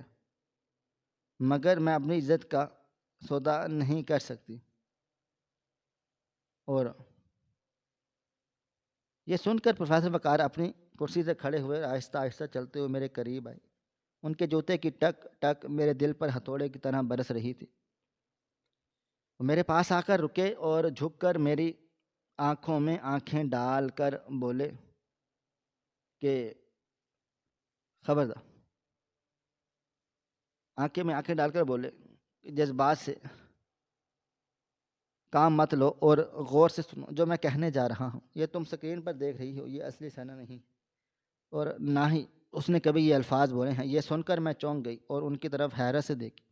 مگر میں اپنی عزت کا سودا نہیں کر سکتی۔ اور یہ سن کر پروفیسر وقار اپنی کرسی سے کھڑے ہوئے آہستہ آہستہ چلتے ہوئے میرے قریب آئے۔ ان کے جوتے کی ٹک ٹک میرے دل پر ہتھوڑے کی طرح برس رہی تھی۔ وہ میرے پاس آ کر رکے اور جھک کر میری آنکھوں میں آنکھیں ڈال کر بولے: کہ خبردار، آنکھیں میں آنکھیں ڈال کر بولے کہ جذبات سے کام مت لو اور غور سے سنو جو میں کہنے جا رہا ہوں۔ یہ تم سکرین پر دیکھ رہی ہو یہ اصلی ثنا نہیں، اور نہ ہی اس نے کبھی یہ الفاظ بولے ہیں۔ یہ سن کر میں چونک گئی اور ان کی طرف حیرت سے دیکھی۔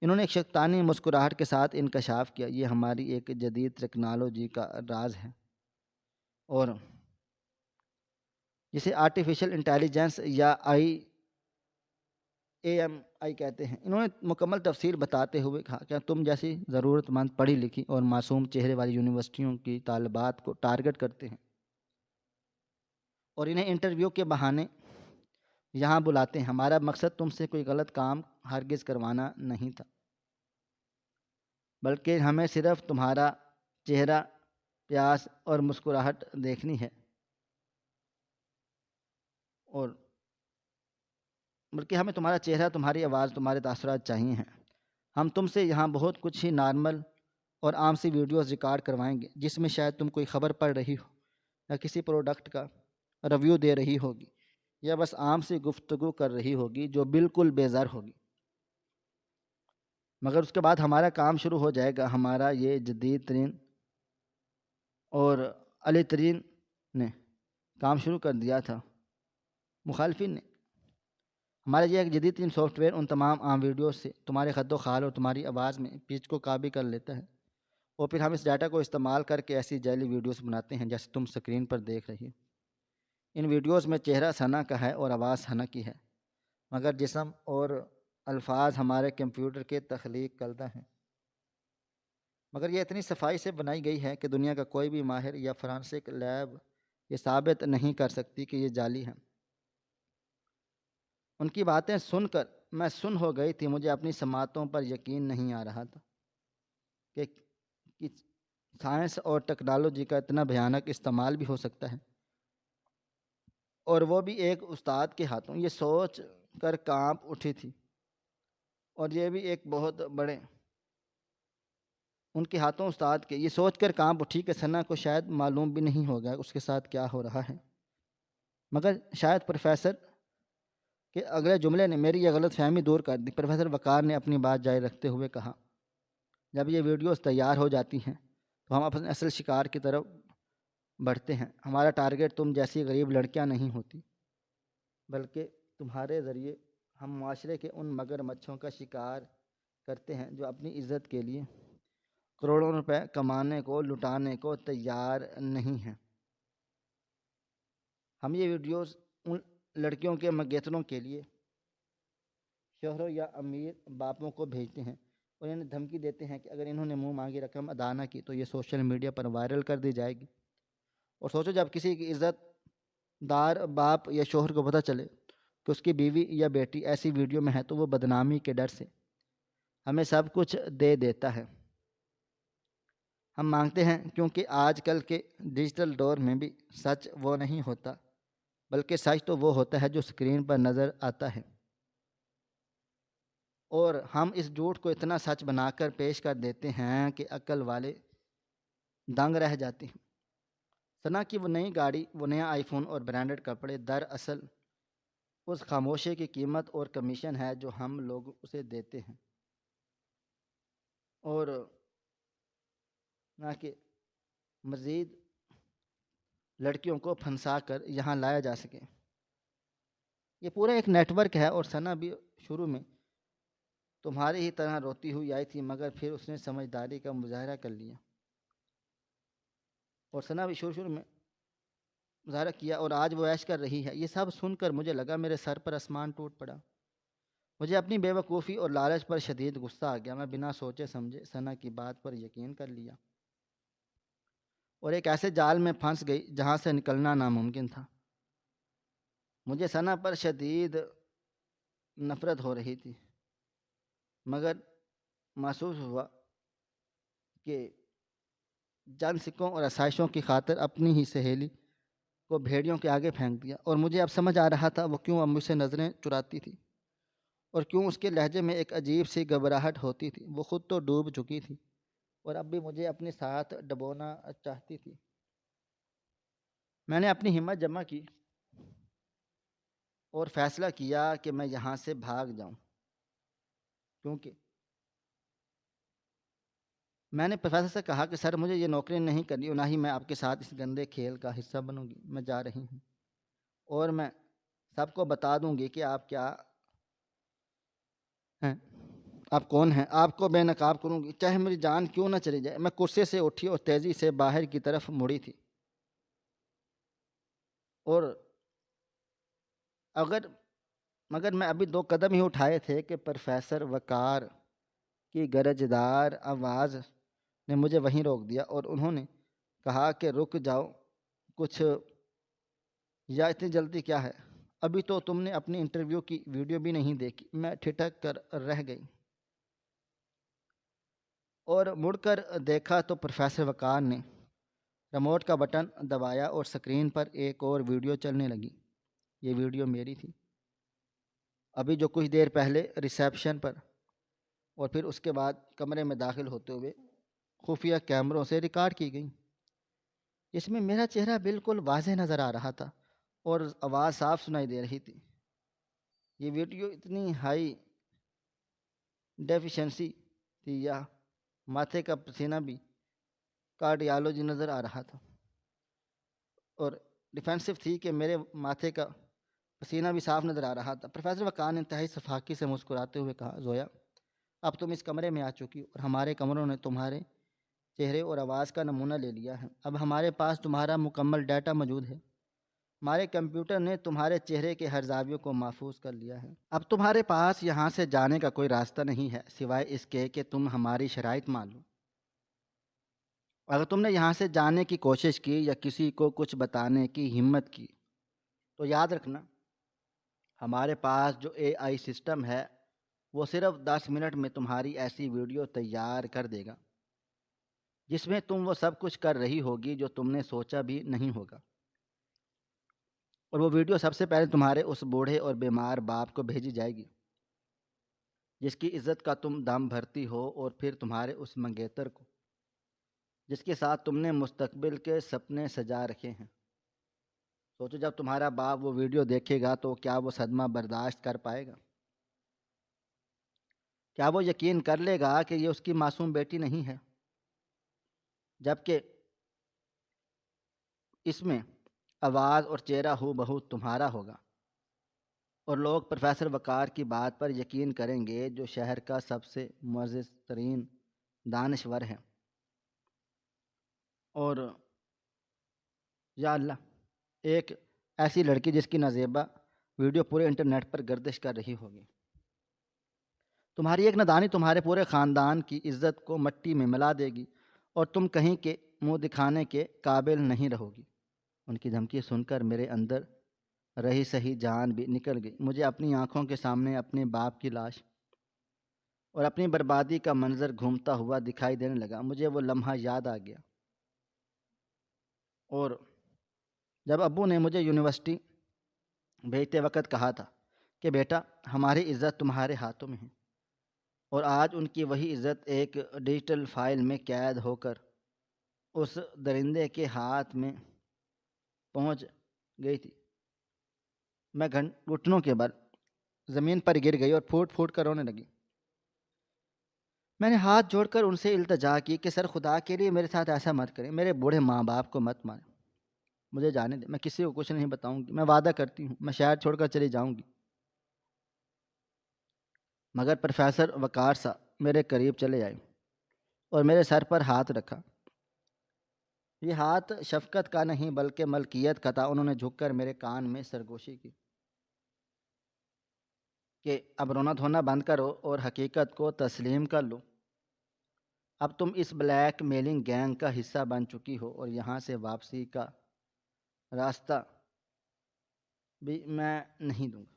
انہوں نے ایک شیطانی مسکراہٹ کے ساتھ انکشاف کیا، یہ ہماری ایک جدید ٹیکنالوجی کا راز ہے، اور جسے آرٹیفیشل انٹیلیجنس یا AMI کہتے ہیں۔ انہوں نے مکمل تفصیل بتاتے ہوئے کہا کہ تم جیسی ضرورت مند پڑھی لکھی اور معصوم چہرے والی یونیورسٹیوں کی طالبات کو ٹارگٹ کرتے ہیں اور انہیں انٹرویو کے بہانے یہاں بلاتے ہیں۔ ہمارا مقصد تم سے کوئی غلط کام ہرگز کروانا نہیں تھا، بلکہ ہمیں صرف تمہارا چہرہ، پیاس اور مسکراہٹ دیکھنی ہے، اور بلکہ ہمیں تمہارا چہرہ، تمہاری آواز، تمہارے تاثرات چاہیے ہیں۔ ہم تم سے یہاں بہت کچھ ہی نارمل اور عام سی ویڈیوز ریکارڈ کروائیں گے جس میں شاید تم کوئی خبر پڑھ رہی ہو یا کسی پروڈکٹ کا ریویو دے رہی ہوگی یا بس عام سی گفتگو کر رہی ہوگی جو بالکل بے زر ہوگی، مگر اس کے بعد ہمارا کام شروع ہو جائے گا۔ ہمارا یہ جدید ترین اور علی ترین نے کام شروع کر دیا تھا۔ مخالفین نے ہمارا یہ ایک جدید ترین سافٹ ویئر ان تمام عام ویڈیوز سے تمہارے خد و خال اور تمہاری آواز میں پچ کو کاپی کر لیتا ہے، اور پھر ہم اس ڈیٹا کو استعمال کر کے ایسی جعلی ویڈیوز بناتے ہیں جیسے تم سکرین پر دیکھ رہی ہو۔ ان ویڈیوز میں چہرہ ثنا کا ہے اور آواز ثنا کی ہے، مگر جسم اور الفاظ ہمارے کمپیوٹر کے تخلیق کردہ ہیں۔ مگر یہ اتنی صفائی سے بنائی گئی ہے کہ دنیا کا کوئی بھی ماہر یا فرانسک لیب یہ ثابت نہیں کر سکتی کہ یہ جعلی ہیں۔ ان کی باتیں سن کر میں سن ہو گئی تھی۔ مجھے اپنی سماعتوں پر یقین نہیں آ رہا تھا کہ سائنس اور ٹیکنالوجی کا اتنا بھیانک استعمال بھی ہو سکتا ہے، اور وہ بھی ایک استاد کے ہاتھوں۔ یہ سوچ کر کانپ اٹھی تھی، اور یہ بھی ایک بہت بڑے ان کے ہاتھوں استاد کے۔ یہ سوچ کر کانپ اٹھی کہ ثنا کو شاید معلوم بھی نہیں ہوگا اس کے ساتھ کیا ہو رہا ہے، مگر شاید پروفیسر کے اگلے جملے نے میری یہ غلط فہمی دور کر دی۔ پروفیسر وقار نے اپنی بات جاری رکھتے ہوئے کہا، جب یہ ویڈیوز تیار ہو جاتی ہیں تو ہم اپنے اصل شکار کی طرف بڑھتے ہیں۔ ہمارا ٹارگٹ تم جیسی غریب لڑکیاں نہیں ہوتی، بلکہ تمہارے ذریعے ہم معاشرے کے ان مگر مچھوں کا شکار کرتے ہیں جو اپنی عزت کے لیے کروڑوں روپے کمانے کو، لٹانے کو تیار نہیں ہیں۔ ہم یہ ویڈیوز ان لڑکیوں کے منگیتروں کے لیے شوہروں یا امیر باپوں کو بھیجتے ہیں اور انہیں دھمکی دیتے ہیں کہ اگر انہوں نے منہ مانگی رقم ادا نہ کی تو یہ سوشل میڈیا پر وائرل کر دی جائے گی۔ اور سوچو جب کسی کی عزت دار باپ یا شوہر کو پتہ چلے کہ اس کی بیوی یا بیٹی ایسی ویڈیو میں ہے تو وہ بدنامی کے ڈر سے ہمیں سب کچھ دے دیتا ہے۔ ہم مانگتے ہیں کیونکہ آج کل کے ڈیجیٹل دور میں بھی سچ وہ نہیں ہوتا، بلکہ سچ تو وہ ہوتا ہے جو اسکرین پر نظر آتا ہے، اور ہم اس جھوٹ کو اتنا سچ بنا کر پیش کر دیتے ہیں کہ عقل والے دنگ رہ جاتے ہیں۔ ثنا کی وہ نئی گاڑی، وہ نیا آئی فون اور برانڈڈ کپڑے دراصل اس خاموشی کی قیمت اور کمیشن ہے جو ہم لوگ اسے دیتے ہیں، اور نہ کہ مزید لڑکیوں کو پھنسا کر یہاں لایا جا سکے۔ یہ پورا ایک نیٹ ورک ہے، اور ثنا بھی شروع میں تمہاری ہی طرح روتی ہوئی آئی تھی، مگر پھر اس نے سمجھداری کا مظاہرہ کر لیا، اور ثنا بھی شروع میں مظاہرہ کیا، اور آج وہ عیش کر رہی ہے۔ یہ سب سن کر مجھے لگا میرے سر پر آسمان ٹوٹ پڑا۔ مجھے اپنی بے وقوفی اور لالچ پر شدید غصہ آ گیا۔ میں بنا سوچے سمجھے ثنا کی بات پر یقین کر لیا اور ایک ایسے جال میں پھنس گئی جہاں سے نکلنا ناممکن تھا۔ مجھے ثنا پر شدید نفرت ہو رہی تھی، مگر محسوس ہوا کہ چند سکوں اور آسائشوں کی خاطر اپنی ہی سہیلی کو بھیڑیوں کے آگے پھینک دیا، اور مجھے اب سمجھ آ رہا تھا وہ کیوں اب مجھ سے نظریں چراتی تھی، اور کیوں اس کے لہجے میں ایک عجیب سی گھبراہٹ ہوتی تھی۔ وہ خود تو ڈوب چکی تھی اور اب بھی مجھے اپنے ساتھ ڈبونا چاہتی تھی۔ میں نے اپنی ہمت جمع کی اور فیصلہ کیا کہ میں یہاں سے بھاگ جاؤں، کیونکہ میں نے پروفیسر سے کہا کہ سر مجھے یہ نوکری نہیں کرنی اور نہ ہی میں آپ کے ساتھ اس گندے کھیل کا حصہ بنوں گی، میں جا رہی ہوں اور میں سب کو بتا دوں گی کہ آپ کیا ہیں، آپ کون ہیں، آپ کو بے نقاب کروں گی چاہے میری جان کیوں نہ چلی جائے۔ میں کرسی سے اٹھی اور تیزی سے باہر کی طرف مڑی تھی، اور اگر مگر میں ابھی 2 قدم ہی اٹھائے تھے کہ پروفیسر وقار کی گرجدار آواز نے مجھے وہیں روک دیا، اور انہوں نے کہا کہ رک جاؤ، کچھ یا اتنی جلدی کیا ہے، ابھی تو تم نے اپنی انٹرویو کی ویڈیو بھی نہیں دیکھی۔ میں ٹھٹک کر رہ گئی اور مڑ کر دیکھا تو پروفیسر وقار نے ریموٹ کا بٹن دبایا اور اسکرین پر ایک اور ویڈیو چلنے لگی۔ یہ ویڈیو میری تھی، ابھی جو کچھ دیر پہلے ریسیپشن پر اور پھر اس کے بعد کمرے میں داخل ہوتے ہوئے خفیہ کیمروں سے ریکارڈ کی گئی۔ اس میں میرا چہرہ بالکل واضح نظر آ رہا تھا اور آواز صاف سنائی دے رہی تھی۔ یہ ویڈیو اتنی ہائی ڈیفیشنسی تھی یا ماتھے کا پسینہ بھی کارڈیالوجی نظر آ رہا تھا، اور ڈیفینسو تھی کہ میرے ماتھے کا پسینہ بھی صاف نظر آ رہا تھا۔ پروفیسر وقار نے انتہائی سفاکی سے مسکراتے ہوئے کہا، زویا اب تم اس کمرے میں آ چکی اور ہمارے کمروں نے تمہارے چہرے اور آواز کا نمونہ لے لیا ہے۔ اب ہمارے پاس تمہارا مکمل ڈیٹا موجود ہے، ہمارے کمپیوٹر نے تمہارے چہرے کے ہر زاویے کو محفوظ کر لیا ہے۔ اب تمہارے پاس یہاں سے جانے کا کوئی راستہ نہیں ہے سوائے اس کے کہ تم ہماری شرائط مان لو۔ اگر تم نے یہاں سے جانے کی کوشش کی یا کسی کو کچھ بتانے کی ہمت کی تو یاد رکھنا ہمارے پاس جو AI سسٹم ہے وہ صرف 10 منٹ میں تمہاری ایسی ویڈیو تیار کر دے گا جس میں تم وہ سب کچھ کر رہی ہوگی جو تم نے سوچا بھی نہیں ہوگا، اور وہ ویڈیو سب سے پہلے تمہارے اس بوڑھے اور بیمار باپ کو بھیجی جائے گی جس کی عزت کا تم دم بھرتی ہو، اور پھر تمہارے اس منگیتر کو جس کے ساتھ تم نے مستقبل کے سپنے سجا رکھے ہیں۔ سوچو جب تمہارا باپ وہ ویڈیو دیکھے گا تو کیا وہ صدمہ برداشت کر پائے گا؟ کیا وہ یقین کر لے گا کہ یہ اس کی معصوم بیٹی نہیں ہے، جبکہ اس میں آواز اور چہرہ ہو بہو تمہارا ہوگا؟ اور لوگ پروفیسر وقار کی بات پر یقین کریں گے جو شہر کا سب سے معزز ترین دانشور ہے۔ اور یا اللہ، ایک ایسی لڑکی جس کی نازیبا ویڈیو پورے انٹرنیٹ پر گردش کر رہی ہوگی۔ تمہاری ایک نادانی تمہارے پورے خاندان کی عزت کو مٹی میں ملا دے گی اور تم کہیں کے منہ دکھانے کے قابل نہیں رہو گی۔ ان کی دھمکی سن کر میرے اندر رہی سہی جان بھی نکل گئی۔ مجھے اپنی آنکھوں کے سامنے اپنے باپ کی لاش اور اپنی بربادی کا منظر گھومتا ہوا دکھائی دینے لگا۔ مجھے وہ لمحہ یاد آ گیا، اور جب ابو نے مجھے یونیورسٹی بھیجتے وقت کہا تھا کہ بیٹا ہماری عزت تمہارے ہاتھوں میں ہے، اور آج ان کی وہی عزت ایک ڈیجیٹل فائل میں قید ہو کر اس درندے کے ہاتھ میں پہنچ گئی تھی، میں گھٹنوں کے بل زمین پر گر گئی اور پھوٹ پھوٹ کر رونے لگی۔ میں نے ہاتھ جوڑ کر ان سے التجا کی کہ سر خدا کے لیے میرے ساتھ ایسا مت کریں، میرے بوڑھے ماں باپ کو مت ماریں، مجھے جانے دیں، میں کسی کو کچھ نہیں بتاؤں گی، میں وعدہ کرتی ہوں میں شہر چھوڑ کر چلی جاؤں گی۔ مگر پروفیسر وقار صاحب میرے قریب چلے آئے اور میرے سر پر ہاتھ رکھا۔ یہ ہاتھ شفقت کا نہیں بلکہ ملکیت کا تھا۔ انہوں نے جھک کر میرے کان میں سرگوشی کی کہ اب رونا دھونا بند کرو اور حقیقت کو تسلیم کر لو۔ اب تم اس بلیک میلنگ گینگ کا حصہ بن چکی ہو اور یہاں سے واپسی کا راستہ بھی میں نہیں دوں گا۔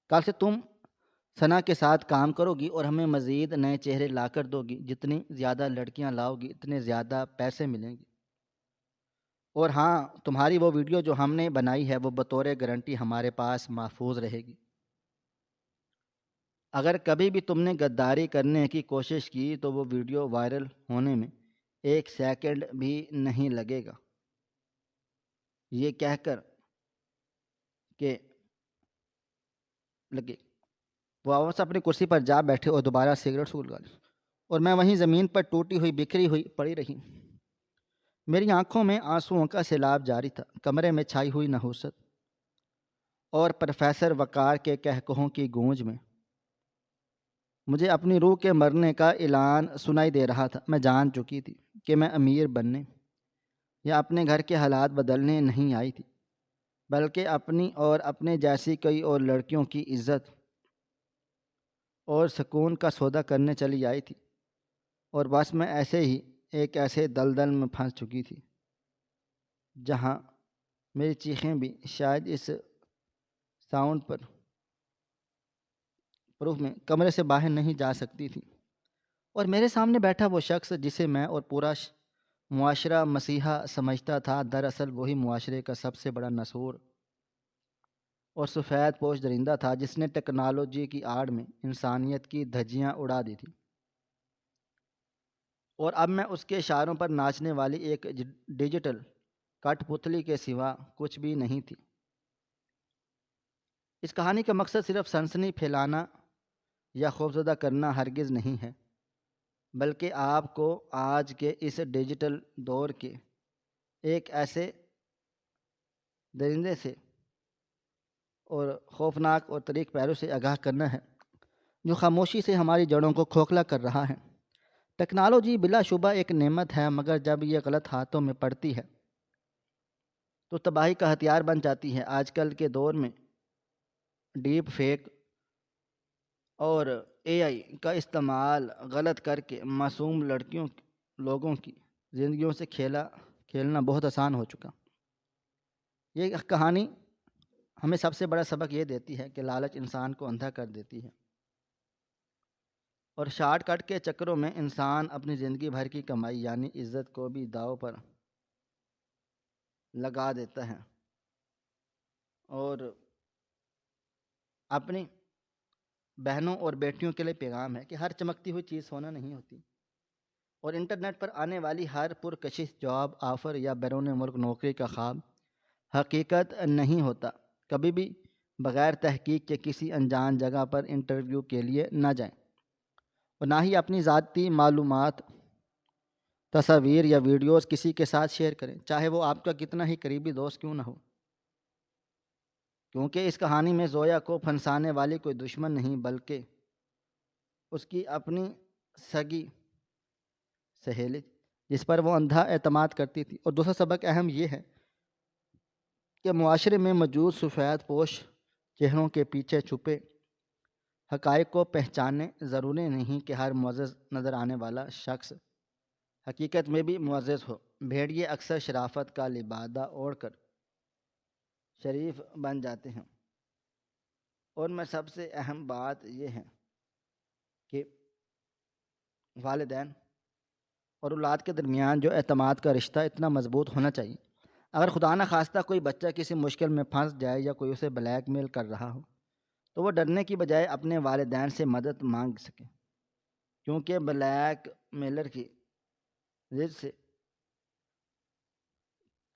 کل سے تم ثنا کے ساتھ کام کرو گی اور ہمیں مزید نئے چہرے لا کر دو گی۔ جتنی زیادہ لڑکیاں لاؤ گی اتنے زیادہ پیسے ملیں گے، اور ہاں تمہاری وہ ویڈیو جو ہم نے بنائی ہے وہ بطور گارنٹی ہمارے پاس محفوظ رہے گی۔ اگر کبھی بھی تم نے غداری کرنے کی کوشش کی تو وہ ویڈیو وائرل ہونے میں 1 سیکنڈ بھی نہیں لگے گا۔ یہ کہہ کر کہ لگے۔ وہ واپس اپنی کرسی پر جا بیٹھے اور دوبارہ سگریٹ سلگائی، اور میں وہیں زمین پر ٹوٹی ہوئی بکھری ہوئی پڑی رہی۔ میری آنکھوں میں آنسوؤں کا سیلاب جاری تھا۔ کمرے میں چھائی ہوئی نحوست اور پروفیسر وقار کے کہکہوں کی گونج میں مجھے اپنی روح کے مرنے کا اعلان سنائی دے رہا تھا۔ میں جان چکی تھی کہ میں امیر بننے یا اپنے گھر کے حالات بدلنے نہیں آئی تھی، بلکہ اپنی اور اپنے جیسی کئی اور لڑکیوں کی عزت اور سکون کا سودا کرنے چلی آئی تھی۔ اور بس میں ایسے ہی ایک ایسے دلدل میں پھنس چکی تھی جہاں میری چیخیں بھی شاید اس ساؤنڈ پر پروف میں کمرے سے باہر نہیں جا سکتی تھی۔ اور میرے سامنے بیٹھا وہ شخص جسے میں اور پورا معاشرہ مسیحا سمجھتا تھا، دراصل وہی معاشرے کا سب سے بڑا نسور اور سفید پوش درندہ تھا جس نے ٹیکنالوجی کی آڑ میں انسانیت کی دھجیاں اڑا دی تھی۔ اور اب میں اس کے اشاروں پر ناچنے والی ایک ڈیجیٹل کٹ پتلی کے سوا کچھ بھی نہیں تھی۔ اس کہانی کا مقصد صرف سنسنی پھیلانا یا خوفزدہ کرنا ہرگز نہیں ہے، بلکہ آپ کو آج کے اس ڈیجیٹل دور کے ایک ایسے درندے سے اور خوفناک اور طریق پیروں سے آگاہ کرنا ہے جو خاموشی سے ہماری جڑوں کو کھوکھلا کر رہا ہے۔ ٹیکنالوجی بلا شبہ ایک نعمت ہے، مگر جب یہ غلط ہاتھوں میں پڑتی ہے تو تباہی کا ہتھیار بن جاتی ہے۔ آج کل کے دور میں ڈیپ فیک اور اے آئی کا استعمال غلط کر کے معصوم لوگوں کی زندگیوں سے کھیلنا بہت آسان ہو چکا۔ یہ کہانی ہمیں سب سے بڑا سبق یہ دیتی ہے کہ لالچ انسان کو اندھا کر دیتی ہے، اور شارٹ کٹ کے چکروں میں انسان اپنی زندگی بھر کی کمائی یعنی عزت کو بھی داؤ پر لگا دیتا ہے۔ اور اپنی بہنوں اور بیٹیوں کے لیے پیغام ہے کہ ہر چمکتی ہوئی چیز سونا نہیں ہوتی، اور انٹرنیٹ پر آنے والی ہر پرکشش جاب آفر یا بیرون ملک نوکری کا خواب حقیقت نہیں ہوتا۔ کبھی بھی بغیر تحقیق کے کسی انجان جگہ پر انٹرویو کے لیے نہ جائیں، اور نہ ہی اپنی ذاتی معلومات، تصاویر یا ویڈیوز کسی کے ساتھ شیئر کریں، چاہے وہ آپ کا کتنا ہی قریبی دوست کیوں نہ ہو، کیونکہ اس کہانی میں زویا کو پھنسانے والی کوئی دشمن نہیں بلکہ اس کی اپنی سگی سہیلی جس پر وہ اندھا اعتماد کرتی تھی۔ اور دوسرا سبق اہم یہ ہے کہ معاشرے میں موجود سفید پوش چہروں کے پیچھے چھپے حقائق کو پہچاننے ضروری نہیں کہ ہر معزز نظر آنے والا شخص حقیقت میں بھی معزز ہو۔ بھیڑیے اکثر شرافت کا لبادہ اوڑھ کر شریف بن جاتے ہیں، اور میں سب سے اہم بات یہ ہے کہ والدین اور اولاد کے درمیان جو اعتماد کا رشتہ اتنا مضبوط ہونا چاہیے، اگر خدا نہ خواستہ کوئی بچہ کسی مشکل میں پھنس جائے یا کوئی اسے بلیک میل کر رہا ہو تو وہ ڈرنے کی بجائے اپنے والدین سے مدد مانگ سکے، کیونکہ بلیک میلر کی ضد سے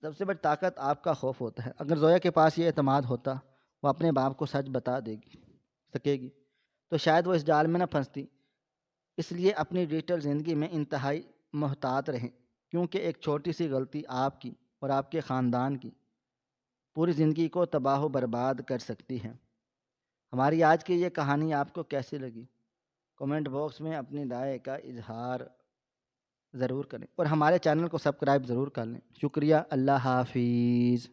سب سے بڑی طاقت آپ کا خوف ہوتا ہے۔ اگر زویا کے پاس یہ اعتماد ہوتا وہ اپنے باپ کو سچ بتا سکے گی تو شاید وہ اس جال میں نہ پھنستی۔ اس لیے اپنی ڈیجیٹل زندگی میں انتہائی محتاط رہیں، کیونکہ ایک چھوٹی سی غلطی آپ کی اور آپ کے خاندان کی پوری زندگی کو تباہ و برباد کر سکتی ہے۔ ہماری آج کی یہ کہانی آپ کو کیسی لگی؟ کمنٹ باکس میں اپنی رائے کا اظہار ضرور کریں، اور ہمارے چینل کو سبسکرائب ضرور کر لیں۔ شکریہ، اللہ حافظ۔